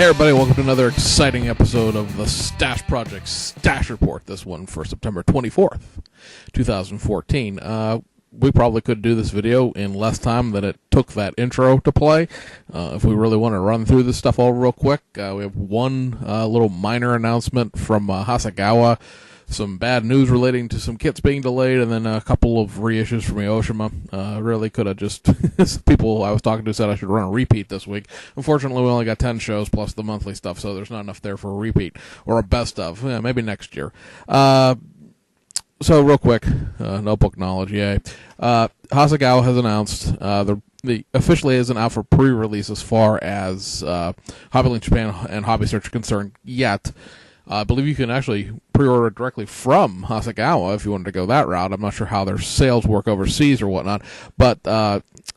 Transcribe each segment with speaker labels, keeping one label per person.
Speaker 1: Hey everybody, welcome to another exciting episode of the Stash Project Stash Report, this one for September 24th, 2014. We probably could do this video in less time than it took that intro to play. If we really want to run through this stuff all real quick, we have one little minor announcement from Hasegawa, some bad news relating to some kits being delayed, and then a couple of reissues from Aoshima. Really could have just... people I was talking to said I should run a repeat this week. Unfortunately, we only got 10 shows plus the monthly stuff, so there's not enough there for a repeat. Or a best of. Yeah, maybe next year. So, real quick, notebook knowledge, yay. Hasegawa has announced the officially isn't out for pre-release as far as Hobbylink Japan and Hobby Search are concerned yet. I believe you can actually pre-order it directly from Hasegawa if you wanted to go that route. I'm not sure how their sales work overseas or whatnot. But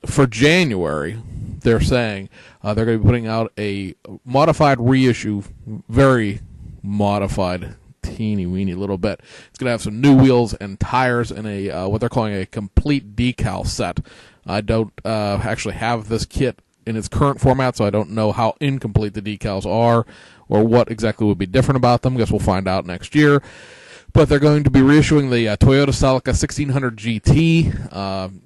Speaker 1: for January, they're saying they're going to be putting out a modified reissue, very modified, teeny-weeny little bit. It's going to have some new wheels and tires and a what they're calling a complete decal set. I don't actually have this kit in its current format, so I don't know how incomplete the decals are or what exactly would be different about them. I guess we'll find out next year. But they're going to be reissuing the Toyota Celica 1600 GT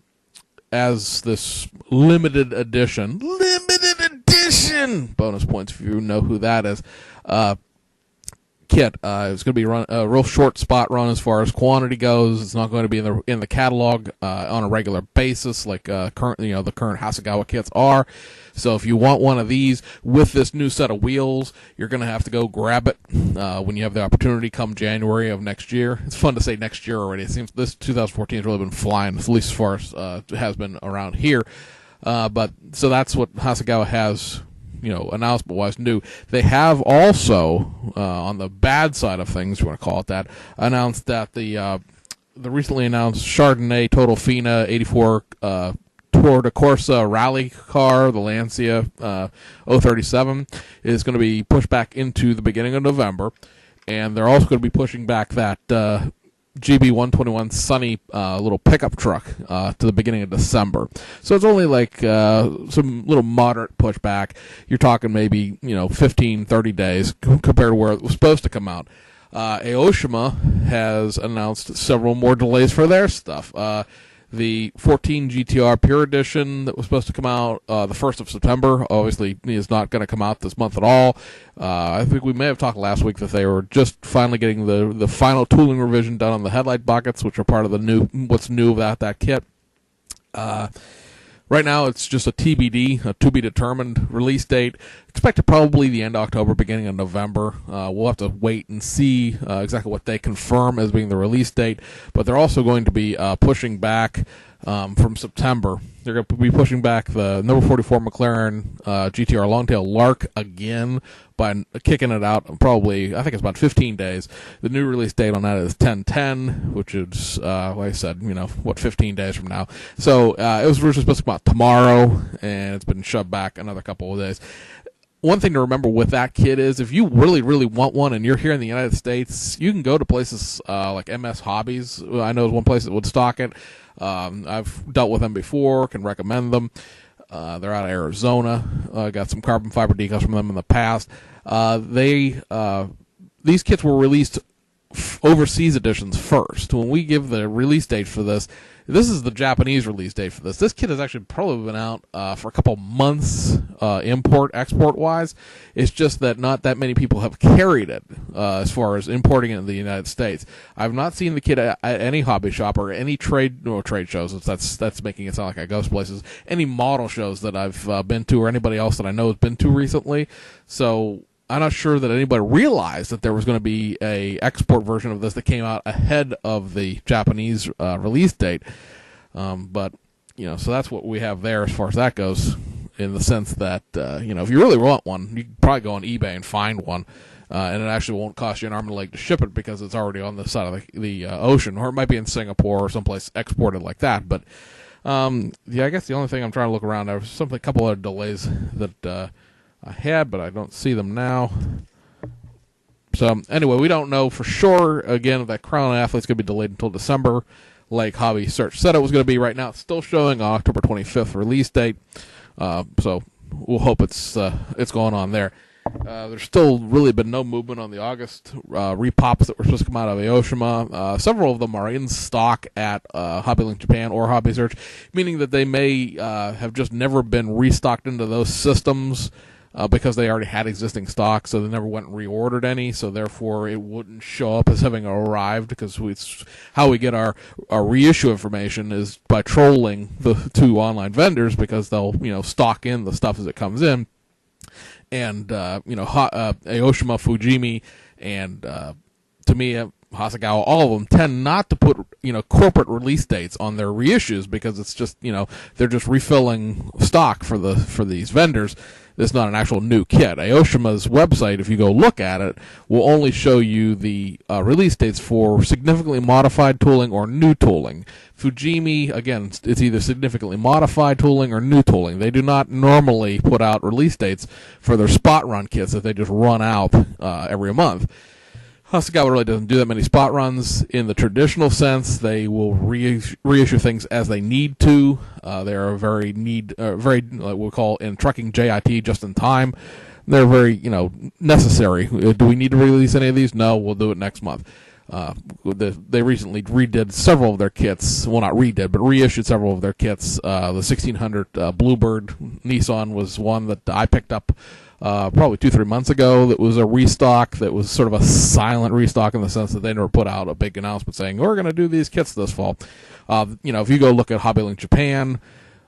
Speaker 1: as this limited edition. Limited edition! Bonus points if you know who that is. Kit. It's going to be a real short spot run as far as quantity goes. It's not going to be in the catalog on a regular basis like the current Hasegawa kits are. So if you want one of these with this new set of wheels, you're going to have to go grab it when you have the opportunity come January of next year. It's fun to say next year already. It seems this 2014 has really been flying, at least as far as it has been around here. But so that's what Hasegawa has, announcement-wise new. They have also, on the bad side of things, if you want to call it that, announced that the recently announced Chardonnay Total Fina 84 Tour de Corsa rally car, the Lancia 037, is going to be pushed back into the beginning of November, and they're also going to be pushing back that GB121 Sunny little pickup truck to the beginning of December. So it's only like some little moderate pushback. You're talking maybe 15, 30 days compared to where it was supposed to come out. Aoshima has announced several more delays for their stuff. The 14 GTR Pure Edition that was supposed to come out the 1st of September obviously is not going to come out this month at all. I think we may have talked last week that they were just finally getting the final tooling revision done on the headlight buckets, which are part of what's new about that kit. Right now, it's just a TBD, a to-be-determined release date. Expected probably the end of October, beginning of November. We'll have to wait and see exactly what they confirm as being the release date. But they're also going to be pushing back from September. They're going to be pushing back the number 44 McLaren GTR Longtail Lark again by kicking it out probably, I think it's about 15 days. The new release date on that is 10/10, which is, like I said, 15 days from now. So it was originally supposed to come out tomorrow, and it's been shoved back another couple of days. One thing to remember with that kit is if you really, really want one and you're here in the United States, you can go to places like MS Hobbies. I know is one place that would stock it. I've dealt with them before, can recommend them. They're out of Arizona. Got some carbon fiber decals from them in the past. These kits were released overseas editions first. When we give the release date for this is the Japanese release date for this. This kit has actually probably been out for a couple months, export wise. It's just that not that many people have carried it as far as importing it in the United States. I've not seen the kit at any hobby shop or any trade shows. That's making it sound like I go places. Any model shows that I've been to, or anybody else that I know has been to recently. So I'm not sure that anybody realized that there was going to be a export version of this that came out ahead of the Japanese release date. But so that's what we have there as far as that goes, in the sense that, if you really want one, you can probably go on eBay and find one. And it actually won't cost you an arm and a leg to ship it because it's already on the side of the ocean, or it might be in Singapore or someplace exported like that. But, I guess the only thing I'm trying to look around, there was a couple other delays that I had, but I don't see them now. So, anyway, we don't know for sure, again, if that Crown Athlete's going to be delayed until December, like Hobby Search said it was going to be. Right now, it's still showing October 25th release date. So, we'll hope it's going on there. There's still really been no movement on the August repops that were supposed to come out of Aoshima. Several of them are in stock at HobbyLink Japan or Hobby Search, meaning that they may have just never been restocked into those systems because they already had existing stock, so they never went and reordered any, so therefore it wouldn't show up as having arrived, because how we get our reissue information is by trolling the two online vendors, because they'll stock in the stuff as it comes in. And Aoshima, Fujimi, and Tamiya, Hasegawa, all of them tend not to put corporate release dates on their reissues, because it's just they're just refilling stock for these vendors. It's not an actual new kit. Aoshima's website, if you go look at it, will only show you the release dates for significantly modified tooling or new tooling. Fujimi, again, it's either significantly modified tooling or new tooling. They do not normally put out release dates for their spot run kits that they just run out every month. Hasegawa really doesn't do that many spot runs in the traditional sense. They will reissue things as they need to. They are very like we'll call in trucking JIT, just in time. They're very necessary. Do we need to release any of these? No, we'll do it next month. They recently redid several of their kits. Well, not redid, but reissued several of their kits. The 1600 Bluebird Nissan was one that I picked up probably 2-3 months ago. That was a restock that was sort of a silent restock, in the sense that they never put out a big announcement saying we're going to do these kits this fall. If you go look at HobbyLink Japan,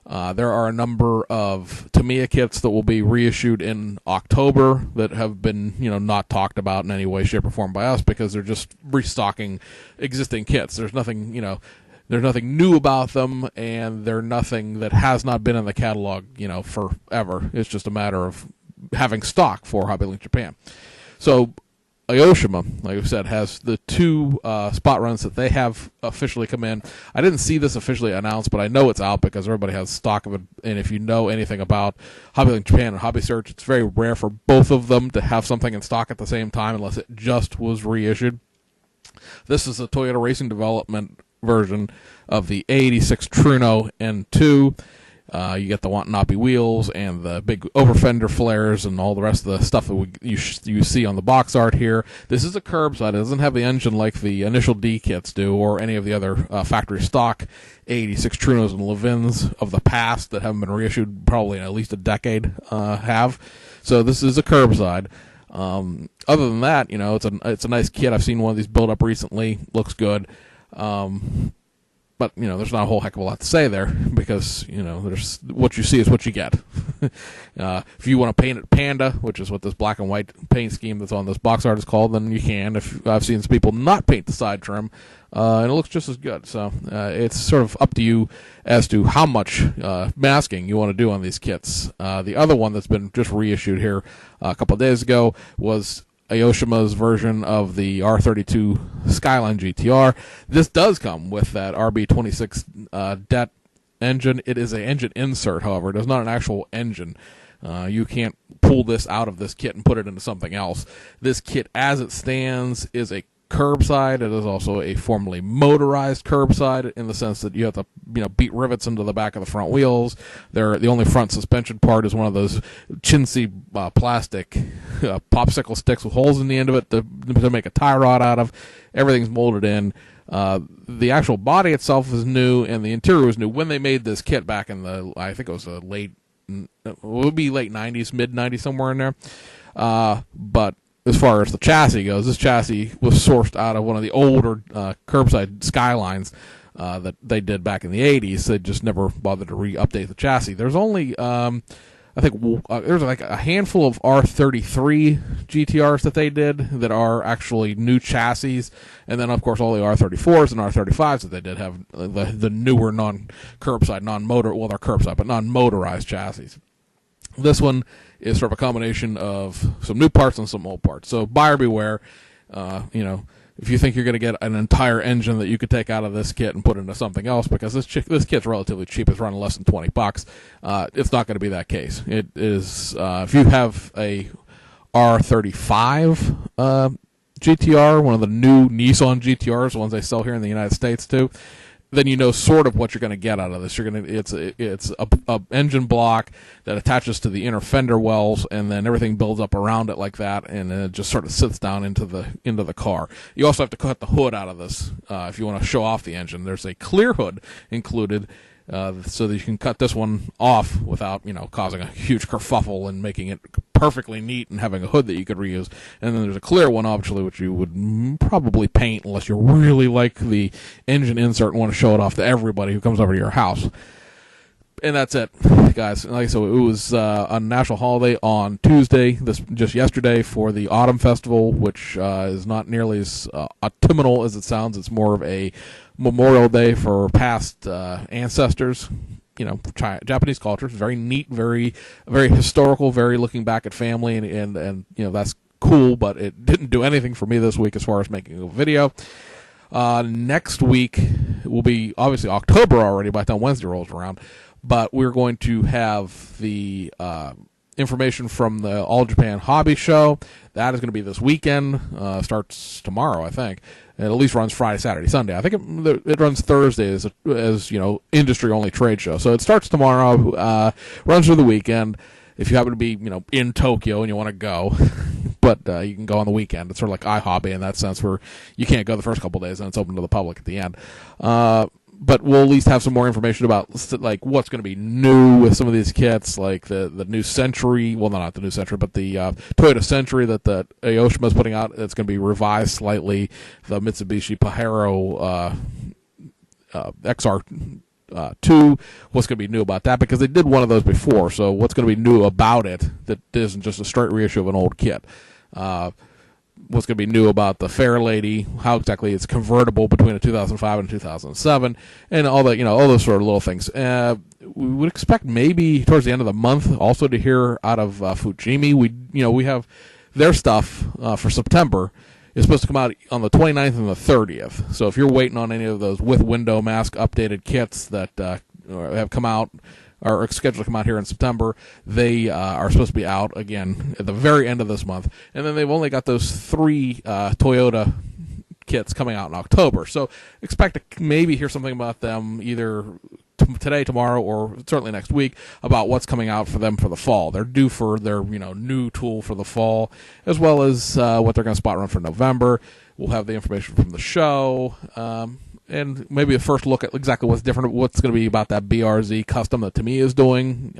Speaker 1: there are a number of Tamiya kits that will be reissued in October that have been not talked about in any way, shape, or form by us, because they're just restocking existing kits. There's nothing there's nothing new about them, and they're nothing that has not been in the catalog forever. It's just a matter of having stock for HobbyLink Japan. So Aoshima, like I said, has the two spot runs that they have officially come in. I didn't see this officially announced, but I know it's out because everybody has stock of it. And if you know anything about HobbyLink Japan and Hobby Search, it's very rare for both of them to have something in stock at the same time, unless it just was reissued. This is a Toyota Racing Development version of the A86 Truno N2. You get the Watanabe wheels and the big over-fender flares and all the rest of the stuff that you see on the box art here. This is a curbside. It doesn't have the engine like the initial D kits do, or any of the other factory stock A86 Trunos and Levins of the past that haven't been reissued probably in at least a decade have. So this is a curbside. Other than that, it's a nice kit. I've seen one of these build up recently. Looks good. But, there's not a whole heck of a lot to say there, because, there's what you see is what you get. If you want to paint it Panda, which is what this black and white paint scheme that's on this box art is called, then you can. I've seen some people not paint the side trim, and it looks just as good. So it's sort of up to you as to how much masking you want to do on these kits. The other one that's been just reissued here a couple of days ago was Aoshima's version of the R32 Skyline GTR. This does come with that RB26 DET engine. It is an engine insert, however. It is not an actual engine. You can't pull this out of this kit and put it into something else. This kit, as it stands, is a curbside. It is also a formally motorized curbside, in the sense that you have to beat rivets into the back of the front wheels. The only front suspension part is one of those chintzy plastic popsicle sticks with holes in the end of it to make a tie rod out of. Everything's molded in. The actual body itself is new, and the interior was new when they made this kit back in I think it was late 90s, mid 90s, somewhere in there. But as far as the chassis goes, this chassis was sourced out of one of the older curbside Skylines that they did back in the 80s. They just never bothered to re-update the chassis. There's only, I think, there's like a handful of R33 GTRs that they did that are actually new chassis. And then, of course, all the R34s and R35s that they did have the newer non-curbside, they're curbside, but non-motorized chassis. This one is sort of a combination of some new parts and some old parts. So buyer beware. If you think you're going to get an entire engine that you could take out of this kit and put into something else, because this kit's relatively cheap, it's running less than $20, it's not going to be that case. It is, if you have a R35 GTR, one of the new Nissan GTRs, the ones they sell here in the United States too, then you know sort of what you're going to get out of this. It's a engine block that attaches to the inner fender wells, and then everything builds up around it like that, and then it just sort of sits down into the car. You also have to cut the hood out of this if you want to show off the engine. There's a clear hood included, so that you can cut this one off without causing a huge kerfuffle and making it perfectly neat and having a hood that you could reuse. And then there's a clear one, obviously, which you would probably paint unless you really like the engine insert and want to show it off to everybody who comes over to your house. And that's it, guys. Like I said, it was a national holiday on Tuesday, just yesterday, for the Autumn Festival, which is not nearly as autumnal as it sounds. It's more of a Memorial Day for past ancestors. Japanese culture is very neat, very historical, very looking back at family, and that's cool. But it didn't do anything for me this week as far as making a video. Next week will be obviously October already by the time Wednesday rolls around, but we're going to have the information from the All Japan Hobby Show. That is going to be this weekend. Starts tomorrow, I think. It at least runs Friday, Saturday, Sunday. I think it runs Thursday as industry only trade show. So it starts tomorrow, runs through the weekend. If you happen to be in Tokyo and you want to go, but you can go on the weekend. It's sort of like iHobby in that sense, where you can't go the first couple of days and it's open to the public at the end. But we'll at least have some more information about like what's going to be new with some of these kits, like the new Century. Well, not the new Century, but the Toyota Century that Aoshima is putting out. It's going to be revised slightly. The Mitsubishi Pajero XR2. What's going to be new about that? Because they did one of those before. So what's going to be new about it that isn't just a straight reissue of an old kit? What's going to be new about the Fairlady, how exactly it's convertible between a 2005 and a 2007, and all that, all those sort of little things. We would expect maybe towards the end of the month also to hear out of Fujimi. We have their stuff for September is supposed to come out on the 29th and the 30th. So if you're waiting on any of those with window mask updated kits that have come out, are scheduled to come out here in September, they are supposed to be out again at the very end of this month. And then they've only got those 3 Toyota kits coming out in October. So expect to maybe hear something about them either today, tomorrow, or certainly next week about what's coming out for them for the fall. They're due for their new tool for the fall, as well as what they're going to spot run for November. We'll have the information from the show. And maybe a first look at exactly what's different, what's going to be about that BRZ custom that Tamiya is doing.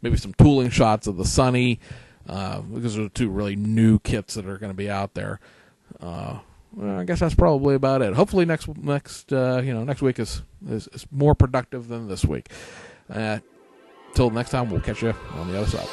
Speaker 1: Maybe some tooling shots of the Sunny, because those are 2 really new kits that are going to be out there. I guess that's probably about it. Hopefully next week is more productive than this week. Till next time, we'll catch you on the other side.